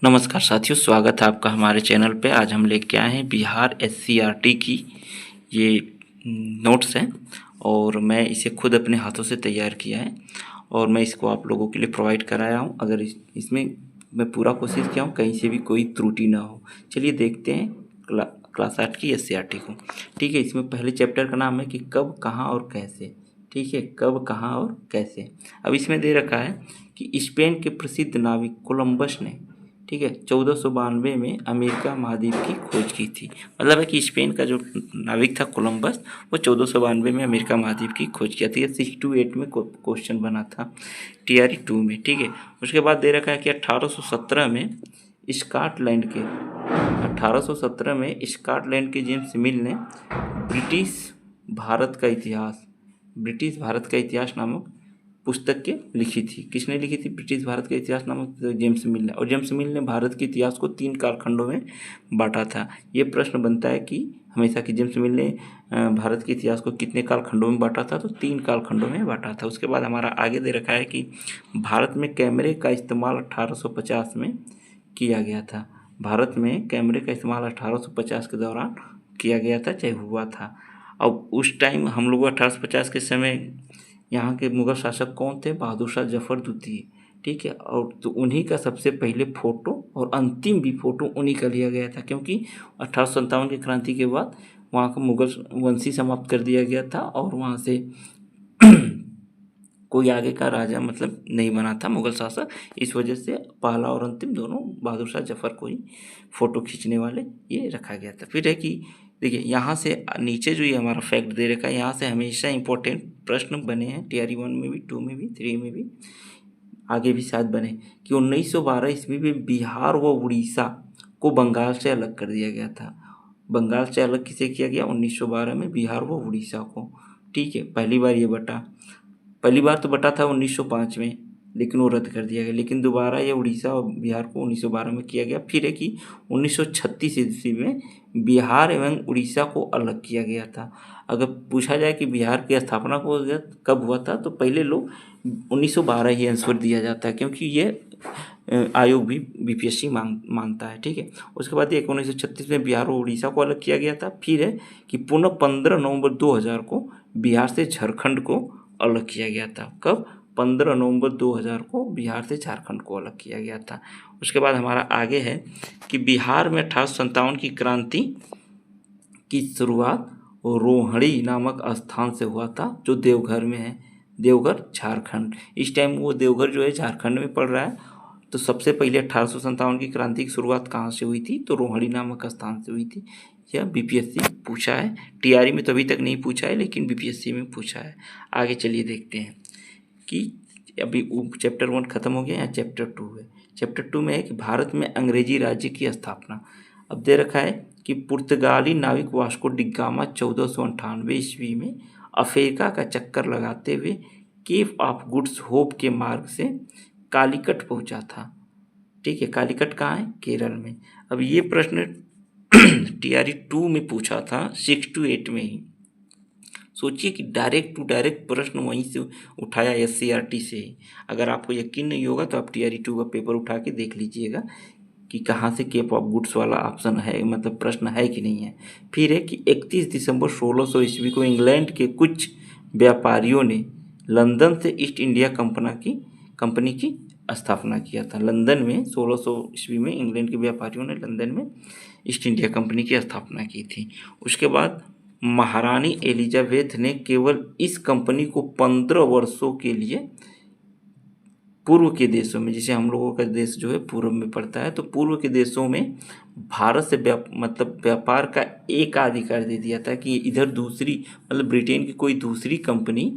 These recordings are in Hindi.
नमस्कार साथियों, स्वागत है आपका हमारे चैनल पे। आज हम लेके आए हैं बिहार एससीईआरटी की ये नोट्स हैं और मैं इसे खुद अपने हाथों से तैयार किया है और मैं इसको आप लोगों के लिए प्रोवाइड कराया हूँ। अगर इसमें मैं पूरा कोशिश किया हूँ कहीं से भी कोई त्रुटि ना हो। चलिए देखते हैं क्लास 8 की एससीईआरटी को। ठीक है, इसमें पहले चैप्टर का नाम है कि कब, कहाँ और कैसे। ठीक है, कब, कहाँ और कैसे। अब इसमें दे रखा है कि स्पेन के प्रसिद्ध नाविक कोलंबस ने, ठीक है, 1492 में अमेरिका महाद्वीप की खोज की थी। मतलब है कि स्पेन का जो नाविक था कोलंबस, वो 1492 में अमेरिका महाद्वीप की खोज किया था। 628 में क्वेश्चन बना था टीआरई 2 में। ठीक है, उसके बाद दे रखा है कि 1817 में स्कॉटलैंड के जेम्स मिल ने ब्रिटिश भारत का इतिहास नामक पुस्तक के लिखी थी। किसने लिखी थी? ब्रिटिश भारत का इतिहास नामक जेम्स मिल ने। और जेम्स मिल ने भारत के इतिहास को 3 कालखंडों में बांटा था। ये प्रश्न बनता है कि हमेशा कि जेम्स मिल ने भारत के इतिहास को कितने कालखंडों में बांटा था? तो 3 कालखंडों में बांटा था। उसके बाद हमारा आगे दे रखा है कि भारत में कैमरे का इस्तेमाल 1850 में किया गया था। भारत में कैमरे का इस्तेमाल 1850 के दौरान किया गया था, चाहे हुआ था। अब उस टाइम हम लोग 1850 के समय यहाँ के मुगल शासक कौन थे? बहादुर शाह जफर द्वितीय। ठीक है, और तो उन्हीं का सबसे पहले फोटो और अंतिम भी फोटो उन्हीं का लिया गया था, क्योंकि 1857 की क्रांति के बाद वहाँ का मुगल वंशी समाप्त कर दिया गया था और वहाँ से कोई आगे का राजा मतलब नहीं बना था मुगल शासक। इस वजह से पहला और अंतिम दोनों बहादुर शाह जफर को ही फ़ोटो खींचने वाले ये रखा गया था। फिर है कि देखिए यहाँ से नीचे जो ये हमारा फैक्ट दे रखा है, यहाँ से हमेशा इंपॉर्टेंट प्रश्न बने हैं टीआरई 1 में भी, 2 में भी, 3 में भी, आगे भी शायद बने कि 1912 ईस्वी में बिहार व उड़ीसा को बंगाल से अलग कर दिया गया था। बंगाल से अलग किसे किया गया? 1912 में बिहार व उड़ीसा को। ठीक है, पहली बार तो बटा था 1905 में, लेकिन वो रद्द कर दिया गया। लेकिन दोबारा ये उड़ीसा और बिहार को 1912 में किया गया। फिर है कि 1936 ईस्वी में बिहार एवं उड़ीसा को अलग किया गया था। अगर पूछा जाए कि बिहार की स्थापना को कब हुआ था, तो पहले लोग 1912 ही आंसर दिया जाता है, क्योंकि ये आयोग भी बीपीएससी मानता है। ठीक है, उसके बाद 1936 में बिहार और उड़ीसा को अलग किया गया था। फिर है कि पुनः 15 नवंबर 2000 को बिहार से झारखंड को अलग किया गया था। कब? 15 नवंबर 2000 को बिहार से झारखंड को अलग किया गया था। उसके बाद हमारा आगे है कि बिहार में 1857 की क्रांति की शुरुआत रोहड़ी नामक स्थान से हुआ था, जो देवघर में है, देवघर झारखंड। इस टाइम वो देवघर जो है झारखंड में पड़ रहा है। तो सबसे पहले 1857 की क्रांति की शुरुआत कहाँ से हुई थी? तो रोहड़ी नामक स्थान से हुई थी। यह बीपीएससी पूछा है, टीआरई में तो अभी तक नहीं पूछा है, लेकिन बीपीएससी में पूछा है। आगे चलिए देखते हैं कि अभी चैप्टर 1 खत्म हो गया, या चैप्टर 2 है। चैप्टर 2 में है कि भारत में अंग्रेजी राज्य की स्थापना। अब दे रखा है कि पुर्तगाली नाविक वास्को डी गामा 1498 ईस्वी में अफ्रीका का चक्कर लगाते हुए केप ऑफ गुड्स होप के मार्ग से कालीकट पहुंचा था। ठीक है, कालीकट कहाँ है? केरल में। अब ये प्रश्न टीआरई 2 में पूछा था 6 to 8 में ही। सोचिए कि डायरेक्ट टू डायरेक्ट प्रश्न वहीं से उठाया एससीईआरटी से ही। अगर आपको यकीन नहीं होगा तो आप टीआरई 2 का पेपर उठा के देख लीजिएगा कि कहाँ से केप ऑफ गुड्स वाला ऑप्शन है, मतलब प्रश्न है कि नहीं है। फिर है कि 31 दिसंबर 1600 ईस्वी को इंग्लैंड के कुछ व्यापारियों ने लंदन से ईस्ट इंडिया कंपनी की स्थापना किया था। लंदन में 1600 ईस्वी में इंग्लैंड के व्यापारियों ने लंदन में ईस्ट इंडिया कंपनी की स्थापना की थी। उसके बाद महारानी एलिजाबेथ ने केवल इस कंपनी को 15 वर्षों के लिए पूर्व के देशों में, जैसे हम लोगों का देश जो है पूर्व में पड़ता है, तो पूर्व के देशों में भारत से व्यापार का एकाधिकार दे दिया था कि इधर दूसरी मतलब ब्रिटेन की कोई दूसरी कंपनी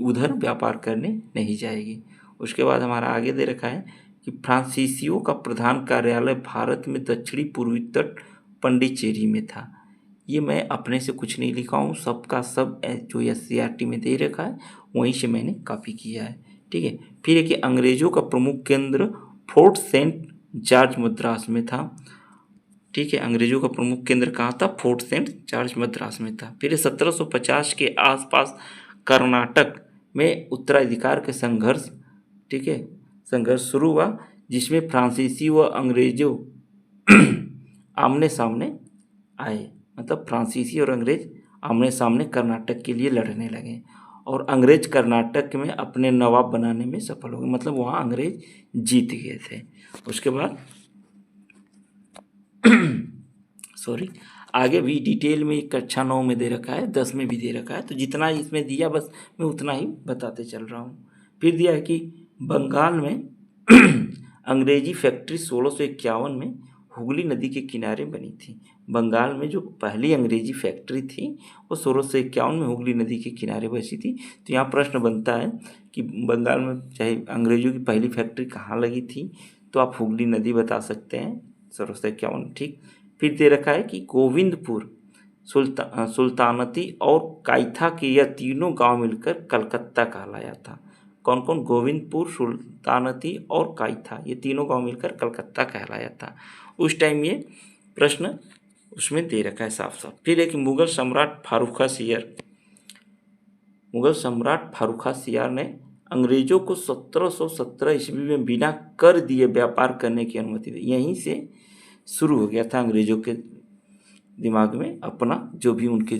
उधर व्यापार करने नहीं जाएगी। उसके बाद हमारा आगे दे रखा है कि फ्रांसीसियों का प्रधान कार्यालय भारत में दक्षिणी पूर्वी तट पंडिचेरी में था। ये मैं अपने से कुछ नहीं लिखा हूँ, सबका सब जो एससीईआरटी में दे रखा है वहीं से मैंने कॉपी किया है। ठीक है, फिर है कि अंग्रेजों का प्रमुख केंद्र फोर्ट सेंट जॉर्ज मद्रास में था। ठीक है, अंग्रेजों का प्रमुख केंद्र कहाँ था? फोर्ट सेंट जॉर्ज मद्रास में था। फिर 1750 के आसपास कर्नाटक में उत्तराधिकार के संघर्ष, ठीक है, संघर्ष शुरू हुआ जिसमें फ्रांसीसी व अंग्रेजों आमने सामने आए। मतलब फ्रांसीसी और अंग्रेज आमने सामने कर्नाटक के लिए लड़ने लगे और अंग्रेज कर्नाटक में अपने नवाब बनाने में सफल हो गए। मतलब वहाँ अंग्रेज जीत गए थे। उसके बाद सॉरी, आगे भी डिटेल में कक्षा 9 में दे रखा है, 10 में भी दे रखा है, तो जितना इसमें दिया बस मैं उतना ही बताते चल रहा हूँ। फिर दिया है कि बंगाल में अंग्रेजी फैक्ट्री 1651 में हुगली नदी के किनारे बनी थी। बंगाल में जो पहली अंग्रेजी फैक्ट्री थी वो 1651 में हुगली नदी के किनारे बसी थी। तो यहाँ प्रश्न बनता है कि बंगाल में चाहे अंग्रेजों की पहली फैक्ट्री कहाँ लगी थी, तो आप हुगली नदी बता सकते हैं, 1651, ठीक। फिर दे रखा है कि गोविंदपुर, सुल्तानती और काइथा के यह तीनों गांव मिलकर कलकत्ता कहलाया था। कौन कौन? गोविंदपुर, सुल्तानती और काइथा, ये तीनों गांव मिलकर कलकत्ता कहलाया था। उस टाइम ये प्रश्न उसमें दे रखा है साफ साफ। फिर एक मुगल सम्राट फारुखा सियार ने अंग्रेजों को 1717 ईस्वी में बिना कर दिए व्यापार करने की अनुमति दी। यहीं से शुरू हो गया था अंग्रेजों के दिमाग में अपना जो भी उनके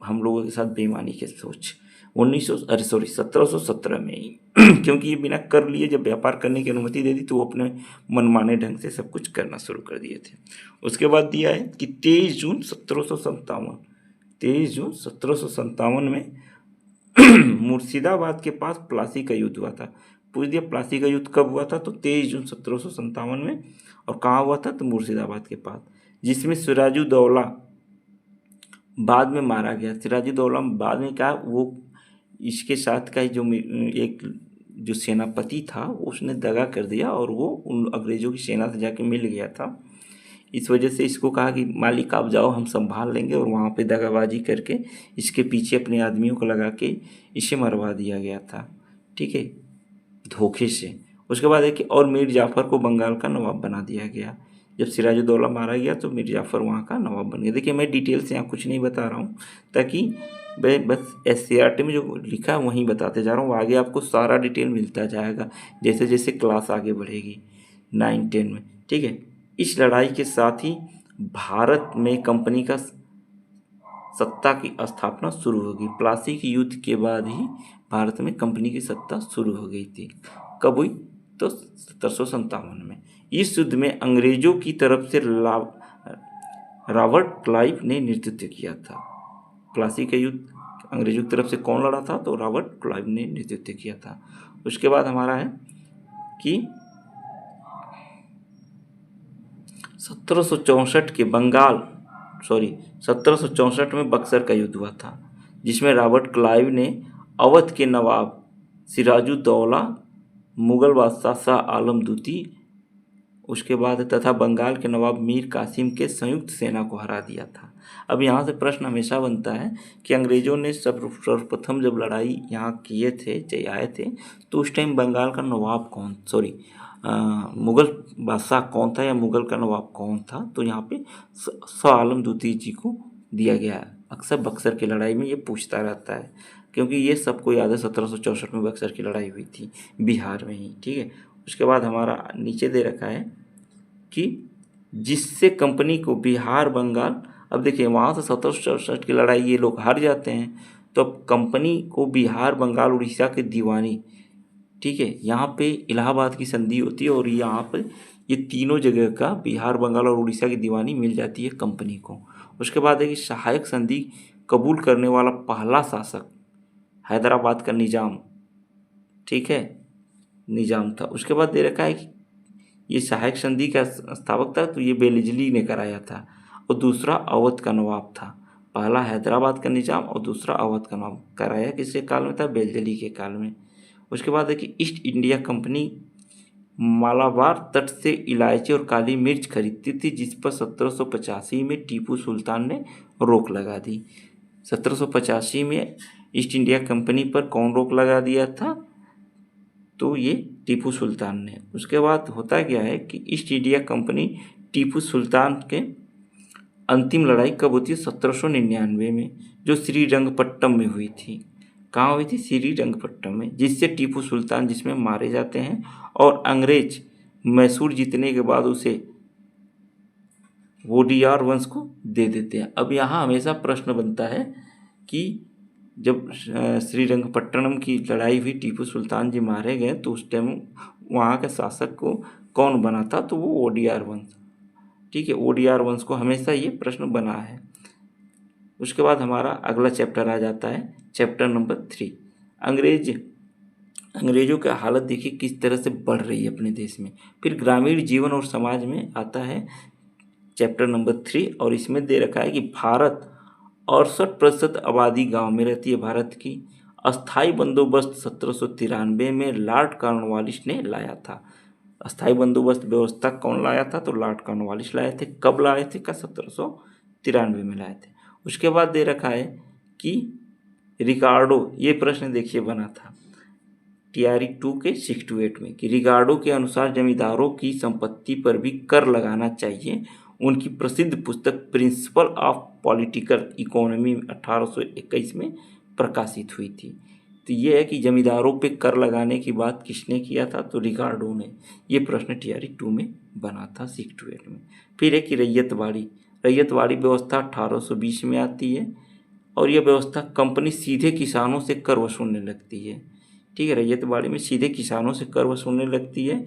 हम लोगों के साथ बेईमानी के सोच 1717 में ही क्योंकि ये बिना कर लिए जब व्यापार करने की अनुमति दे दी तो वो अपने मनमाने ढंग से सब कुछ करना शुरू कर दिए थे। उसके बाद दिया है कि 23 जून 1757 में मुर्शिदाबाद के पास प्लासी का युद्ध हुआ था। पूछ दिया प्लासी का युद्ध कब हुआ था, तो 23 जून 1757 में। और कहाँ हुआ था, तो मुर्शिदाबाद के पास, जिसमें सिराजुद्दौला बाद में मारा गया। सिराजुद्दौला बाद में क्या, वो इसके साथ का जो एक जो सेनापति था उसने दगा कर दिया और वो उन अंग्रेजों की सेना से जाके मिल गया था। इस वजह से इसको कहा कि मालिक आप जाओ, हम संभाल लेंगे, और वहाँ पे दगाबाजी करके इसके पीछे अपने आदमियों को लगा के इसे मरवा दिया गया था, ठीक है, धोखे से। उसके बाद है कि और मीर जाफ़र को बंगाल का नवाब बना दिया गया। जब सिराजुद्दौला मारा गया तो मीर जाफ़र वहाँ का नवाब बन गया। देखिए मैं डिटेल से यहाँ कुछ नहीं बता रहा हूँ ताकि मैं बस SCERT में जो लिखा है वहीं बताते जा रहा हूँ, आगे आपको सारा डिटेल मिलता जाएगा जैसे जैसे क्लास आगे बढ़ेगी 9-10 में, ठीक है। इस लड़ाई के साथ ही भारत में कंपनी का सत्ता की स्थापना शुरू होगी। प्लासी के युद्ध के बाद ही भारत में कंपनी की सत्ता शुरू हो गई थी। कब हुई, तो 1757 में। इस युद्ध में अंग्रेजों की तरफ से रॉबर्ट क्लाइव ने नेतृत्व किया था। प्लासी का युद्ध अंग्रेजों की तरफ से कौन लड़ा था, तो रॉबर्ट क्लाइव ने नेतृत्व किया था। उसके बाद हमारा है कि 1764 में बक्सर का युद्ध हुआ था, जिसमें रॉबर्ट क्लाइव ने अवध के नवाब सिराजुद्दौला, मुगल बादशाह शाह आलम द्वितीय, उसके बाद तथा बंगाल के नवाब मीर कासिम के संयुक्त सेना को हरा दिया था। अब यहाँ से प्रश्न हमेशा बनता है कि अंग्रेजों ने सर्वप्रथम जब लड़ाई यहाँ किए थे, आए थे, तो उस टाइम बंगाल का नवाब मुगल बादशाह कौन था या मुगल का नवाब कौन था, तो यहाँ पे शाह आलम द्वितीय जी को दिया गया है। अक्सर बक्सर की लड़ाई में ये पूछता रहता है क्योंकि ये सबको याद है 1764 में बक्सर की लड़ाई हुई थी बिहार में ही, ठीक है। उसके बाद हमारा नीचे दे रखा है कि जिससे कंपनी को बिहार बंगाल, अब देखिए वहाँ से 1764 की लड़ाई ये लोग हार जाते हैं, तो अब कंपनी को बिहार बंगाल उड़ीसा के दीवानी, ठीक है, यहाँ पे इलाहाबाद की संधि होती है और यहाँ पर ये तीनों जगह का बिहार बंगाल और उड़ीसा की दीवानी मिल जाती है कंपनी को। उसके बाद है कि सहायक संधि कबूल करने वाला पहला शासक हैदराबाद का निजाम, ठीक है, निजाम था। उसके बाद दे रखा है कि ये सहायक संधि का स्थापक था तो ये बेलिजली ने कराया था, और दूसरा अवध का नवाब था। पहला हैदराबाद का निजाम और दूसरा अवध का नवाब। कराया किसके काल में था, बेलिजली के काल में। उसके बाद है कि ईस्ट इंडिया कंपनी मालाबार तट से इलायची और काली मिर्च खरीदती थी, जिस पर 1785 में टीपू सुल्तान ने रोक लगा दी। 1785 में ईस्ट इंडिया कंपनी पर कौन रोक लगा दिया था, तो ये टीपू सुल्तान ने। उसके बाद होता क्या है कि east India company Tipu Sultan के अंतिम लड़ाई कब होती है, 1799 में, जो श्रीरंगपट्टम में हुई थी। कहाँ हुई थी, श्रीरंगपट्टम में, जिससे टीपू सुल्तान जिसमें मारे जाते हैं और अंग्रेज मैसूर जीतने के बाद उसे वोडियार वंश को दे देते हैं। अब यहाँ हमेशा प्रश्न बनता है कि जब श्रीरंगपट्टनम की लड़ाई हुई, टीपू सुल्तान जी मारे गए, तो उस टाइम वहाँ के शासक को कौन बना था, तो वो वोडियार वंश। ठीक है, वोडियार वंश को हमेशा ये प्रश्न बना है। उसके बाद हमारा अगला चैप्टर आ जाता है, चैप्टर नंबर 3। अंग्रेजों की हालत देखिए किस तरह से बढ़ रही है अपने देश में। फिर ग्रामीण जीवन और समाज में आता है चैप्टर नंबर 3, और इसमें दे रखा है कि भारत 68% आबादी गांव में रहती है भारत की। अस्थाई बंदोबस्त 1793 में लॉर्ड कॉर्नवालिस ने लाया था। अस्थाई बंदोबस्त व्यवस्था कौन लाया था, तो लॉर्ड कॉर्नवालिस लाए थे। कब लाए थे, का 1793 में लाए थे। उसके बाद दे रखा है कि रिकार्डो, ये प्रश्न देखिए बना था TRE 2 के 6-8 में, कि रिकार्डो के अनुसार जमींदारों की संपत्ति पर भी कर लगाना चाहिए। उनकी प्रसिद्ध पुस्तक प्रिंसिपल ऑफ पॉलिटिकल इकोनॉमी 1821 में प्रकाशित हुई थी। तो ये है कि जमींदारों पे कर लगाने की बात किसने किया था, तो रिकार्डो ने। ये प्रश्न TRE 2 में बना था 6-8 में। फिर है कि रैयतवाड़ी व्यवस्था 1820 में आती है, और यह व्यवस्था कंपनी सीधे किसानों से कर वसूलने लगती है। ठीक है, रैयतवाड़ी में सीधे किसानों से कर वसूलने लगती है।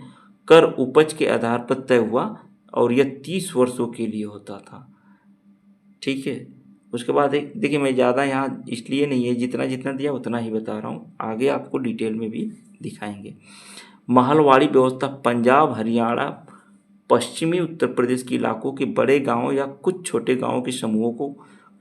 कर उपज के आधार पर तय हुआ, और यह 30 वर्षों के लिए होता था। ठीक है, उसके बाद एक देखिए, मैं ज़्यादा यहाँ इसलिए नहीं है, जितना जितना दिया उतना ही बता रहा हूँ, आगे आपको डिटेल में भी दिखाएंगे। महलवाड़ी व्यवस्था पंजाब, हरियाणा, पश्चिमी उत्तर प्रदेश के इलाकों के बड़े गांवों या कुछ छोटे गांवों के समूहों को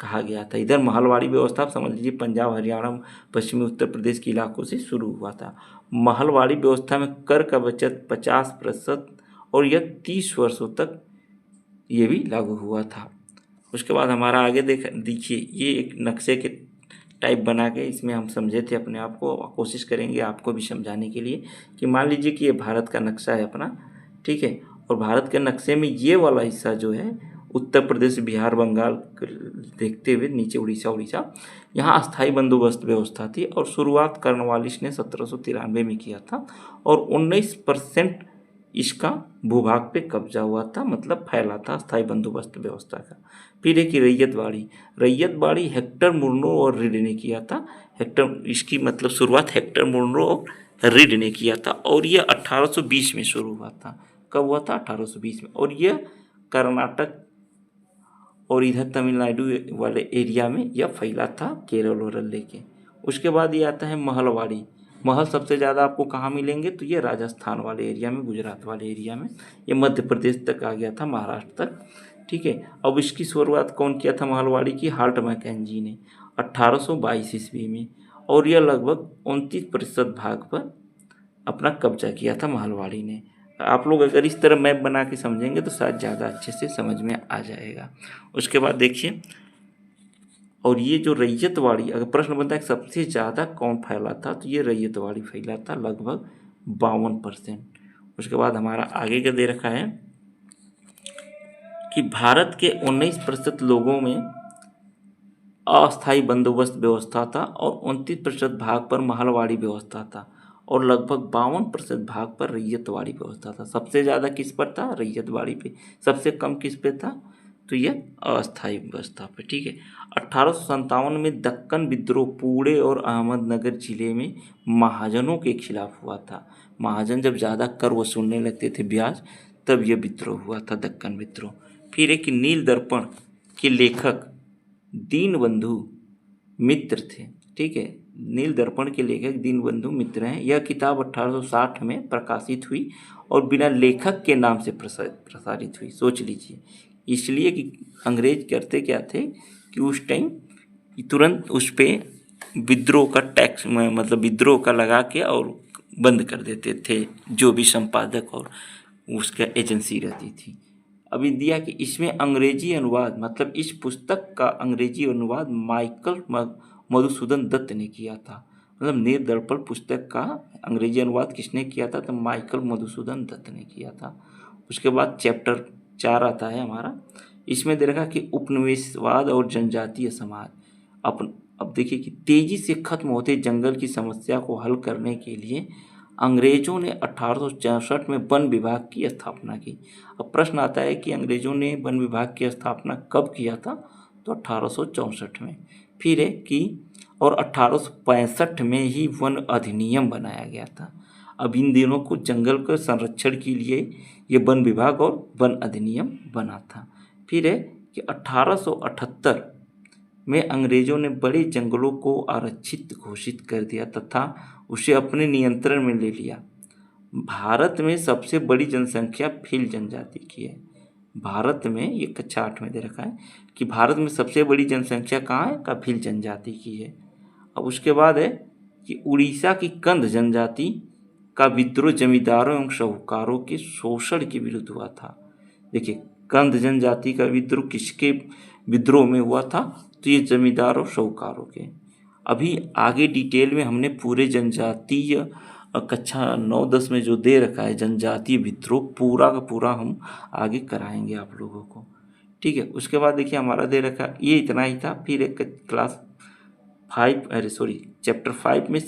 कहा गया था। इधर महलवाड़ी व्यवस्था आप समझ लीजिए पंजाब, हरियाणा, पश्चिमी उत्तर प्रदेश के इलाकों से शुरू हुआ था। महलवाड़ी व्यवस्था में कर का बचत 50%, और यह 30 वर्षों तक ये भी लागू हुआ था। उसके बाद हमारा आगे देखिए, ये एक नक्शे के टाइप बना के इसमें हम समझे थे अपने आप को, कोशिश करेंगे आपको भी समझाने के लिए, कि मान लीजिए कि ये भारत का नक्शा है अपना। ठीक है, और भारत के नक्शे में ये वाला हिस्सा जो है उत्तर प्रदेश, बिहार, बंगाल देखते हुए नीचे उड़ीसा, यहाँ अस्थाई बंदोबस्त व्यवस्था थी, और शुरुआत कॉर्नवालिस ने 1793 में किया था, और 19% इसका भूभाग पे कब्जा हुआ था, मतलब फैला था अस्थाई बंदोबस्त व्यवस्था का। फिर एक रैयतवाड़ी हेक्टर मुर्नो और रीड ने किया था। इसकी मतलब शुरुआत हेक्टर मुर्नो और रीड ने किया था, और यह 1820 में शुरू हुआ था। कब हुआ था, 1820 में। और यह कर्नाटक और इधर तमिलनाडु वाले एरिया में यह फैला था, केरल और लेके। उसके बाद ये आता है महलवाड़ी। महल सबसे ज़्यादा आपको कहाँ मिलेंगे, तो ये राजस्थान वाले एरिया में, गुजरात वाले एरिया में। ये मध्य प्रदेश तक आ गया था, महाराष्ट्र तक। ठीक है, अब इसकी शुरुआत कौन किया था महलवाड़ी की, हाल्ट मैकेंजी ने 1822 ईस्वी में, और यह लगभग 29% भाग पर अपना कब्जा किया था महलवाड़ी ने। आप लोग अगर इस तरह मैप बना के समझेंगे तो शायद ज़्यादा अच्छे से समझ में आ जाएगा। उसके बाद देखिए, और ये जो रैयतवाड़ी, अगर प्रश्न बनता है कि सबसे ज़्यादा कौन फैला था, तो ये रैयतवाड़ी फैला था, लगभग 52%। उसके बाद हमारा आगे का दे रखा है कि भारत के 19% लोगों में अस्थाई बंदोबस्त व्यवस्था था, और 29% भाग पर महलवाड़ी व्यवस्था था, और लगभग 52% भाग पर रैयतवाड़ी व्यवस्था था। सबसे ज़्यादा किस पर था, रैयतवाड़ी पे। सबसे कम किस पे था, तो यह अस्थाई व्यवस्था पे। ठीक है, 1857 में दक्कन विद्रोह पुणे और अहमदनगर जिले में महाजनों के खिलाफ हुआ था। महाजन जब ज़्यादा कर वसूलने लगते थे ब्याज, तब यह विद्रोह हुआ था, दक्कन विद्रोह। फिर एक नील दर्पण के लेखक दीनबंधु मित्र थे। ठीक है, नील दर्पण के लेखक दीनबंधु मित्र हैं। यह किताब 1860 में प्रकाशित हुई, और बिना लेखक के नाम से प्रसारित हुई। सोच लीजिए, इसलिए कि अंग्रेज करते क्या थे कि उस टाइम तुरंत उस पर विद्रोह का टैक्स, मतलब विद्रोह का लगा के और बंद कर देते थे, जो भी संपादक और उसका एजेंसी रहती थी। अभी दिया कि इसमें अंग्रेजी अनुवाद, मतलब इस पुस्तक का अंग्रेजी अनुवाद माइकल मधुसूदन दत्त ने किया था। मतलब नील दर्पण पुस्तक का अंग्रेजी अनुवाद किसने किया था, तो माइकल मधुसूदन दत्त ने किया था। उसके बाद चैप्टर 4 आता है हमारा। इसमें दे रखा कि उपनिवेशवाद और जनजातीय समाज। अब देखिए कि तेजी से खत्म होते जंगल की समस्या को हल करने के लिए अंग्रेजों ने 1864 में वन विभाग की स्थापना की। अब प्रश्न आता है कि अंग्रेजों ने वन विभाग की स्थापना कब किया था, तो 1864 में। फिर है कि और 1865 में ही वन अधिनियम बनाया गया था। अब इन दिनों को जंगल के संरक्षण के लिए ये वन विभाग और वन अधिनियम बना था। फिर है कि 1878 में अंग्रेजों ने बड़े जंगलों को आरक्षित घोषित कर दिया तथा उसे अपने नियंत्रण में ले लिया। भारत में सबसे बड़ी जनसंख्या भील जनजाति की है। भारत में ये कक्षा 8 में दे रखा है कि भारत में सबसे बड़ी जनसंख्या कहाँ है, का भील जनजाति की है। अब उसके बाद है कि उड़ीसा की कंध जनजाति का विद्रोह जमींदारों एवं साहूकारों के शोषण के विरुद्ध हुआ था। देखिए, कंध जनजाति का विद्रोह किसके विद्रोह में हुआ था, तो ये जमींदारों साहूकारों के। अभी आगे डिटेल में हमने पूरे जनजातीय कक्षा 9-10 में जो दे रखा है जनजातीय विद्रोह, पूरा का पूरा हम आगे कराएंगे आप लोगों को, ठीक है। उसके बाद देखिए हमारा दे रखा ये इतना ही था। फिर एक चैप्टर 5 में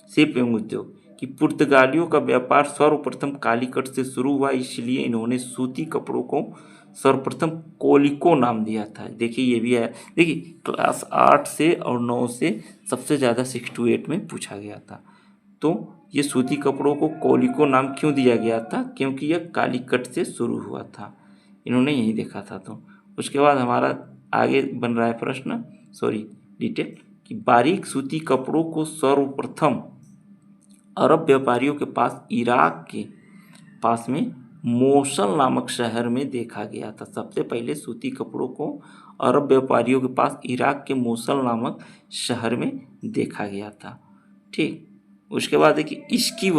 शिल्प एवं उद्योग कि पुर्तगालियों का व्यापार सर्वप्रथम कालीकट से शुरू हुआ, इसलिए इन्होंने सूती कपड़ों को सर्वप्रथम कोलिको नाम दिया था। देखिए ये भी है, देखिए क्लास 8 से और 9 से सबसे ज़्यादा 6 to 8 में पूछा गया था। तो ये सूती कपड़ों को कोलिको नाम क्यों दिया गया था, क्योंकि यह कालीकट से शुरू हुआ था, इन्होंने यही देखा था। तो उसके बाद हमारा आगे बन रहा है प्रश्न डिटेल कि बारीक सूती कपड़ों को सर्वप्रथम अरब व्यापारियों के पास इराक के पास में मोसल नामक शहर में देखा गया था। सबसे पहले सूती कपड़ों को अरब व्यापारियों के पास इराक के मोसल नामक शहर में देखा गया था, ठीक। उसके बाद देखिए जिसकी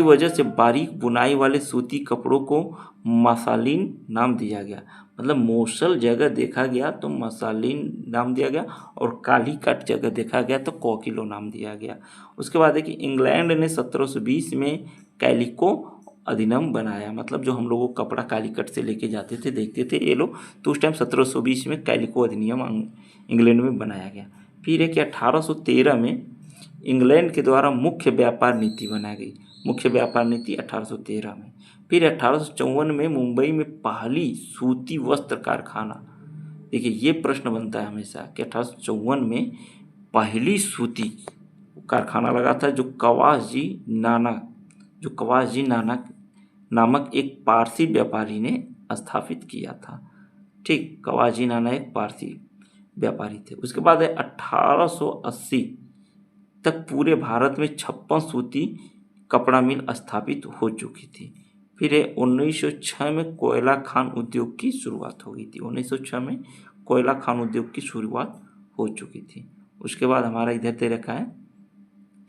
वजह से बारीक बुनाई वाले सूती कपड़ों को मसालिन नाम दिया गया। मतलब मोसल जगह देखा गया तो मसालिन नाम दिया गया, और कालीकट जगह देखा गया तो कोकिलो नाम दिया गया। उसके बाद देखिए इंग्लैंड ने 1720 में कैलिको अधिनियम बनाया। मतलब जो हम लोगों को कपड़ा कालीकट से लेके जाते थे, देखते थे ये लोग, तो उस टाइम 1720 में कैलिको अधिनियम इंग्लैंड में बनाया गया। फिर है कि 1813 में इंग्लैंड के द्वारा मुख्य व्यापार नीति बनाई गई। मुख्य व्यापार नीति 1813 में। फिर 1854 में मुंबई में पहली सूती वस्त्र कारखाना। देखिए ये प्रश्न बनता है हमेशा कि 1854 में पहली सूती कारखाना लगा था, जो कवासजी नामक एक पारसी व्यापारी ने स्थापित किया था, ठीक। कवासजी नाना एक पारसी व्यापारी थे। उसके बाद है 1880 तक पूरे भारत में 56 सूती कपड़ा मिल स्थापित हो चुकी थी। फिर 1906 में कोयला खान उद्योग की शुरुआत हो गई थी। 1906 में कोयला खान उद्योग की शुरुआत हो चुकी थी। उसके बाद हमारा इधर दे रखा है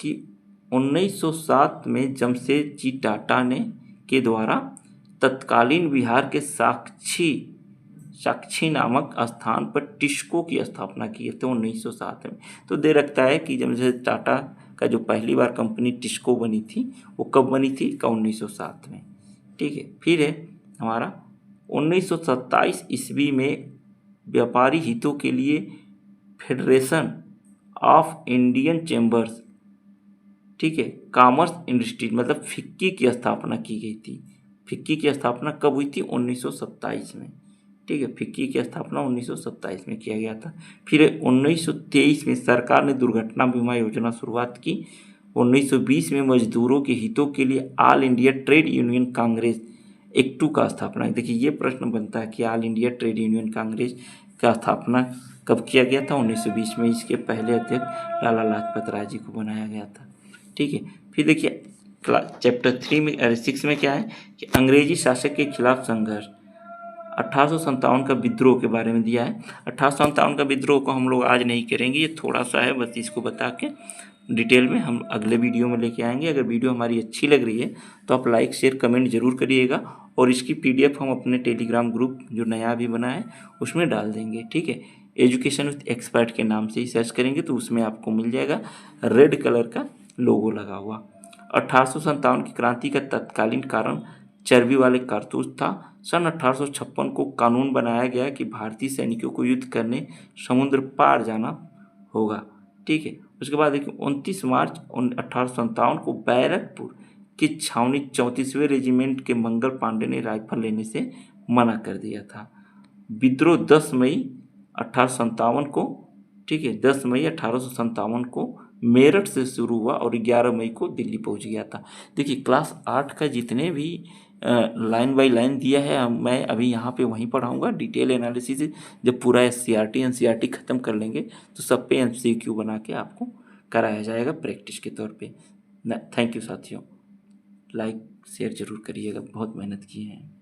कि 1907 में जमशेदजी टाटा ने के द्वारा तत्कालीन बिहार के साक्षी नामक स्थान पर टिस्को की स्थापना की थी 1907 में। तो दे रखता है कि जमशेद टाटा का जो पहली बार कंपनी टिस्को बनी थी वो कब बनी थी, का 1907 में, ठीक है। फिर है हमारा 1927 ईस्वी में व्यापारी हितों के लिए फेडरेशन ऑफ इंडियन चैम्बर्स, ठीक है, कॉमर्स इंडस्ट्री मतलब फिक्की की स्थापना की गई थी। फिक्की की स्थापना कब हुई थी, 1927 में, ठीक है। फिक्की की स्थापना 1927 में किया गया था। फिर 1923 में सरकार ने दुर्घटना बीमा योजना शुरुआत की। 1920 में मजदूरों के हितों के लिए All India Trade Union Congress एक्टू का स्थापना। देखिए ये प्रश्न बनता है कि All India Trade Union Congress का स्थापना कब किया गया था, 1920 में। इसके पहले अध्यक्ष लाला लाजपत राय जी को बनाया गया था, ठीक है। फिर देखिए चैप्टर 6 में क्या है कि अंग्रेजी शासक के खिलाफ संघर्ष। 1857 का विद्रोह के बारे में दिया है। 1857 का विद्रोह को हम लोग आज नहीं करेंगे, ये थोड़ा सा है, बस इसको बता के डिटेल में हम अगले वीडियो में लेके आएंगे। अगर वीडियो हमारी अच्छी लग रही है तो आप लाइक शेयर कमेंट जरूर करिएगा, और इसकी PDF हम अपने टेलीग्राम ग्रुप जो नया भी बना है उसमें डाल देंगे, ठीक है। एजुकेशन विथ एक्सपर्ट के नाम से ही सर्च करेंगे तो उसमें आपको मिल जाएगा, रेड कलर का लोगो लगा हुआ। 1857 की क्रांति का तत्कालीन कारण चर्बी वाले कारतूस था। सन 1856 को कानून बनाया गया कि भारतीय सैनिकों को युद्ध करने समुद्र पार जाना होगा, ठीक है। उसके बाद देखिए 29 मार्च 1857 को बैरकपुर की छावनी 34वें रेजिमेंट के मंगल पांडे ने राइफल लेने से मना कर दिया था। विद्रोह 10 मई 1857 को, ठीक है, 10 मई 1857 को मेरठ से शुरू हुआ और 11 मई को दिल्ली पहुंच गया था। देखिए क्लास 8 का जितने भी लाइन बाय लाइन दिया है मैं अभी यहाँ पे वहीं पढ़ाऊँगा। डिटेल एनालिसिस जब पूरा एनसीईआरटी ख़त्म कर लेंगे तो सब पे एमसीक्यू बना के आपको कराया जाएगा प्रैक्टिस के तौर पे। थैंक यू साथियों, लाइक शेयर ज़रूर करिएगा, बहुत मेहनत की है।